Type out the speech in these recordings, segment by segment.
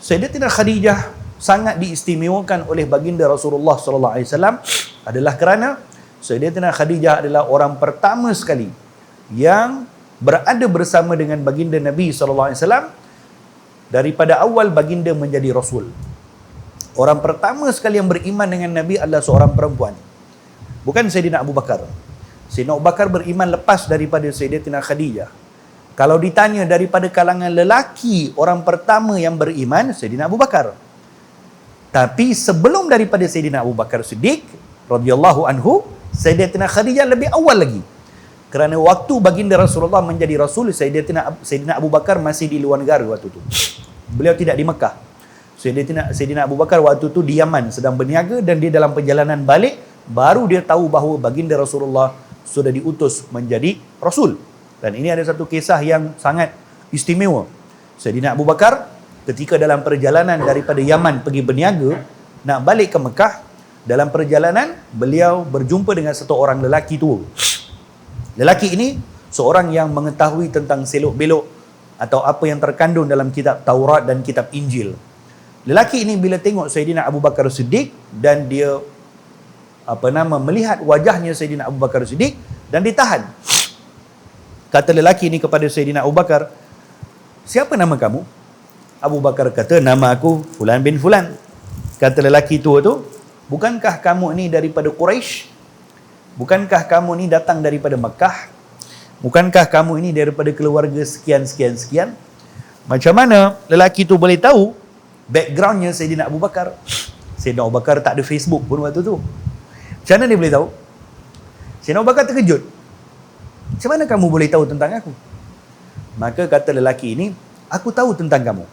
Sayyidatina Khadijah sangat diistimewakan oleh baginda Rasulullah sallallahu alaihi wasallam adalah kerana Sayyidatina Khadijah adalah orang pertama sekali yang berada bersama dengan baginda Nabi sallallahu alaihi wasallam daripada awal baginda menjadi rasul. Orang pertama sekali yang beriman dengan Nabi adalah seorang perempuan. Bukan Sayyidina Abu Bakar. Sayyidina Abu Bakar beriman lepas daripada Sayyidatina Khadijah. Kalau ditanya daripada kalangan lelaki, orang pertama yang beriman, Sayyidina Abu Bakar. Tapi sebelum daripada Sayyidina Abu Bakar Siddiq, radhiyallahu anhu, Sayyidatina Khadijah lebih awal lagi. Kerana waktu baginda Rasulullah menjadi Rasul, Sayyidina Abu Bakar masih di luar negara waktu itu. Beliau tidak di Mekah. Sayyidina Abu Bakar waktu itu di Yaman sedang berniaga, dan dia dalam perjalanan balik, baru dia tahu bahawa baginda Rasulullah sudah diutus menjadi Rasul. Dan ini ada satu kisah yang sangat istimewa. Sayyidina Abu Bakar ketika dalam perjalanan daripada Yaman pergi berniaga, nak balik ke Mekah, dalam perjalanan beliau berjumpa dengan satu orang lelaki tua. Lelaki ini seorang yang mengetahui tentang selok-belok atau apa yang terkandung dalam kitab Taurat dan kitab Injil. Lelaki ini bila tengok Sayyidina Abu Bakar Siddiq dan dia melihat wajahnya Sayyidina Abu Bakar Siddiq, dan ditahan. Kata lelaki ini kepada Sayyidina Abu Bakar, "Siapa nama kamu?" Abu Bakar kata, "Nama aku Fulan bin Fulan." Kata lelaki tua tu, "Bukankah kamu ni daripada Quraisy? Bukankah kamu ni datang daripada Mekah? Bukankah kamu ini daripada keluarga sekian-sekian-sekian?" Macam mana lelaki tu boleh tahu backgroundnya Sayyidina Abu Bakar? Sayyidina Abu Bakar tak ada Facebook pun waktu tu. Macam mana dia boleh tahu? Sayyidina Abu Bakar terkejut. "Macam mana kamu boleh tahu tentang aku?" Maka kata lelaki ini, "Aku tahu tentang kamu.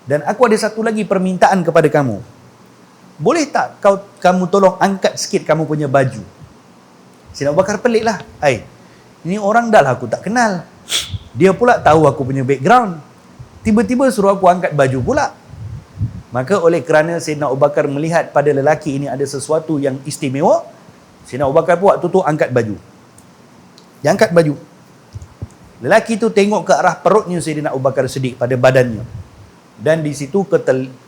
Dan aku ada satu lagi permintaan kepada kamu. Boleh tak kamu tolong angkat sikit kamu punya baju?" Sayyidina Abu Bakar pelik lah. Ini orang dah lah aku tak kenal. Dia pula tahu aku punya background. Tiba-tiba suruh aku angkat baju pula. Maka oleh kerana Sayyidina Abu Bakar melihat pada lelaki ini ada sesuatu yang istimewa, Sayyidina Abu Bakar pun waktu tu angkat baju. Dia angkat baju. Lelaki tu tengok ke arah perutnya Sayyidina Abu Bakar Siddiq, pada badannya. Dan di situ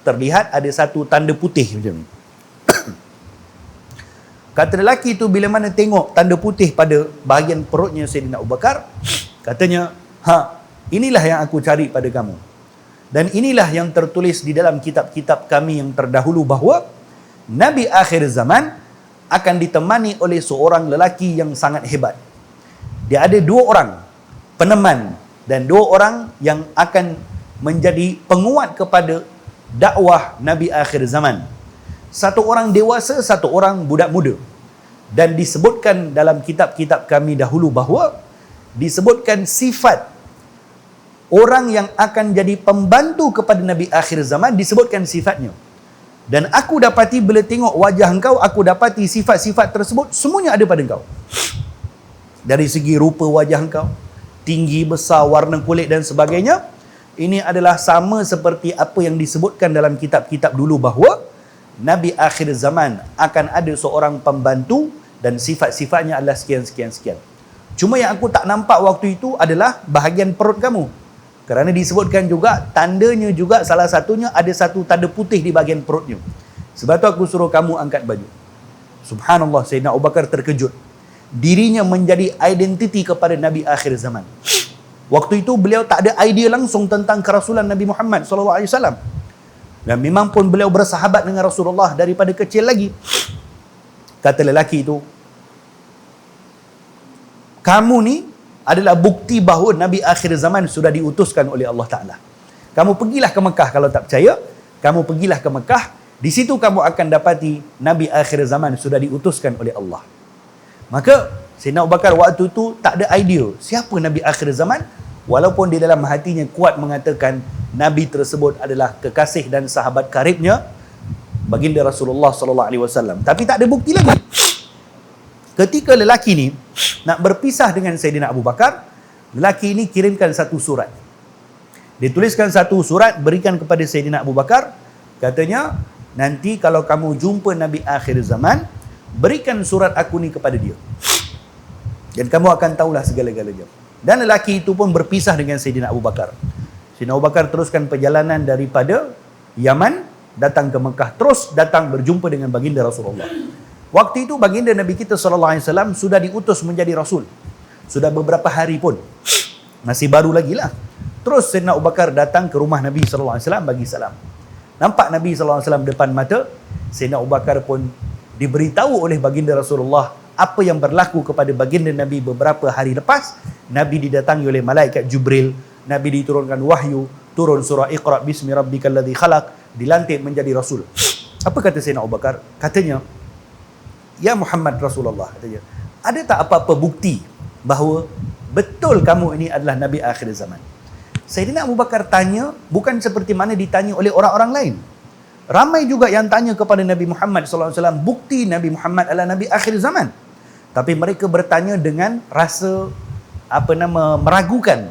terlihat ada satu tanda putih macam ni. Kata lelaki tu bila mana tengok tanda putih pada bahagian perutnya Sayyidina Abu Bakar, katanya, inilah yang aku cari pada kamu. Dan inilah yang tertulis di dalam kitab-kitab kami yang terdahulu bahawa Nabi akhir zaman akan ditemani oleh seorang lelaki yang sangat hebat. Dia ada 2 orang peneman dan 2 orang yang akan menjadi penguat kepada dakwah Nabi akhir zaman. 1 orang dewasa, 1 orang budak muda. Dan disebutkan dalam kitab-kitab kami dahulu bahawa disebutkan sifat orang yang akan jadi pembantu kepada Nabi akhir zaman, disebutkan sifatnya. Dan aku dapati bila tengok wajah engkau, aku dapati sifat-sifat tersebut semuanya ada pada engkau. Dari segi rupa wajah engkau, tinggi, besar, warna kulit dan sebagainya, ini adalah sama seperti apa yang disebutkan dalam kitab-kitab dulu bahawa Nabi akhir zaman akan ada seorang pembantu dan sifat-sifatnya adalah sekian-sekian-sekian. Cuma yang aku tak nampak waktu itu adalah bahagian perut kamu. Kerana disebutkan juga, tandanya juga salah satunya ada satu tanda putih di bahagian perutnya. Sebab tu aku suruh kamu angkat baju. Subhanallah, Sayyidina Abu Bakar terkejut. Dirinya menjadi identiti kepada Nabi akhir zaman. Waktu itu beliau tak ada idea langsung tentang kerasulan Nabi Muhammad SAW. Dan memang pun beliau bersahabat dengan Rasulullah daripada kecil lagi. Kata lelaki itu, "Kamu ni adalah bukti bahawa Nabi akhir zaman sudah diutuskan oleh Allah Ta'ala. Kamu pergilah ke Mekah kalau tak percaya. Kamu pergilah ke Mekah. Di situ kamu akan dapati Nabi akhir zaman sudah diutuskan oleh Allah." Maka Sayyidina Abu Bakar waktu itu tak ada idea siapa Nabi akhir zaman, walaupun di dalam hatinya kuat mengatakan Nabi tersebut adalah kekasih dan sahabat karibnya baginda Rasulullah SAW. Tapi tak ada bukti lagi. Ketika lelaki ni nak berpisah dengan Sayyidina Abu Bakar, lelaki ini kirimkan satu surat. Dia tuliskan satu surat, berikan kepada Sayyidina Abu Bakar. Katanya, nanti kalau kamu jumpa Nabi akhir zaman, berikan surat aku ni kepada dia. Dan kamu akan tahulah segala-galanya. Dan lelaki itu pun berpisah dengan Sayyidina Abu Bakar. Sayyidina Abu Bakar teruskan perjalanan daripada Yaman, datang ke Mekah, terus datang berjumpa dengan baginda Rasulullah. Waktu itu baginda Nabi kita SAW sudah diutus menjadi Rasul. Sudah beberapa hari pun. Masih baru lagi lah. Terus Sayyidina Abu Bakar datang ke rumah Nabi SAW bagi salam. Nampak Nabi SAW depan mata, Sayyidina Abu Bakar pun diberitahu oleh baginda Rasulullah apa yang berlaku kepada baginda Nabi beberapa hari lepas. Nabi didatangi oleh malaikat Jibril, Nabi diturunkan wahyu, turun surah Iqra bismi rabbikal ladzi khalaq, dilantik menjadi Rasul. Apa kata Sayyidina Abu Bakar? Katanya, ya Muhammad Rasulullah, katanya, ada tak apa-apa bukti bahawa betul kamu ini adalah Nabi akhir zaman? Sayyidina Abu Bakar tanya bukan seperti mana ditanya oleh orang-orang lain. Ramai juga yang tanya kepada Nabi Muhammad SAW, bukti Nabi Muhammad adalah Nabi akhir zaman. Tapi mereka bertanya dengan rasa meragukan.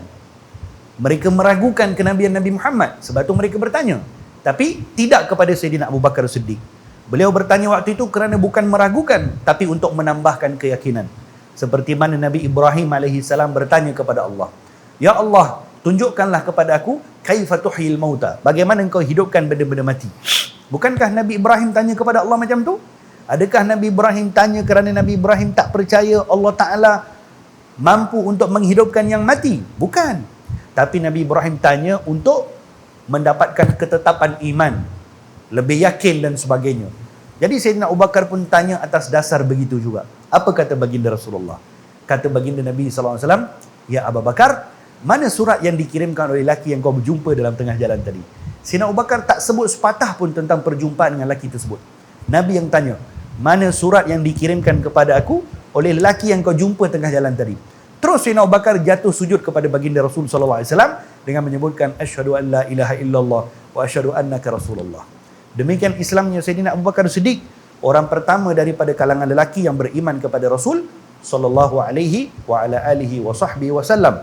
Mereka meragukan kenabian Nabi Muhammad. Sebab itu mereka bertanya. Tapi tidak kepada Sayyidina Abu Bakar Siddiq. Beliau bertanya waktu itu kerana bukan meragukan, tapi untuk menambahkan keyakinan. Seperti mana Nabi Ibrahim AS bertanya kepada Allah, ya Allah, tunjukkanlah kepada aku kaifa tuhyil mauta, bagaimana engkau hidupkan benda-benda mati. Bukankah Nabi Ibrahim tanya kepada Allah macam tu? Adakah Nabi Ibrahim tanya kerana Nabi Ibrahim tak percaya Allah Ta'ala mampu untuk menghidupkan yang mati? Bukan. Tapi Nabi Ibrahim tanya untuk mendapatkan ketetapan iman, lebih yakin dan sebagainya. Jadi Sayyidina Abu Bakar pun tanya atas dasar begitu juga. Apa kata baginda Rasulullah? Kata baginda Nabi SAW, ya Abu Bakar, mana surat yang dikirimkan oleh lelaki yang kau berjumpa dalam tengah jalan tadi? Sayyidina Abu Bakar tak sebut sepatah pun tentang perjumpaan dengan lelaki tersebut. Nabi yang tanya, mana surat yang dikirimkan kepada aku oleh lelaki yang kau jumpa tengah jalan tadi? Terus Sayyidina Abu Bakar jatuh sujud kepada baginda Rasul SAW dengan menyebutkan, asyhadu an la ilaha illallah wa asyhadu annaka Rasulullah. Demikian Islamnya Sayyidina Abu Bakar Siddiq, orang pertama daripada kalangan lelaki yang beriman kepada Rasul sallallahu alaihi wa ala alihi wa sahbihi wasallam.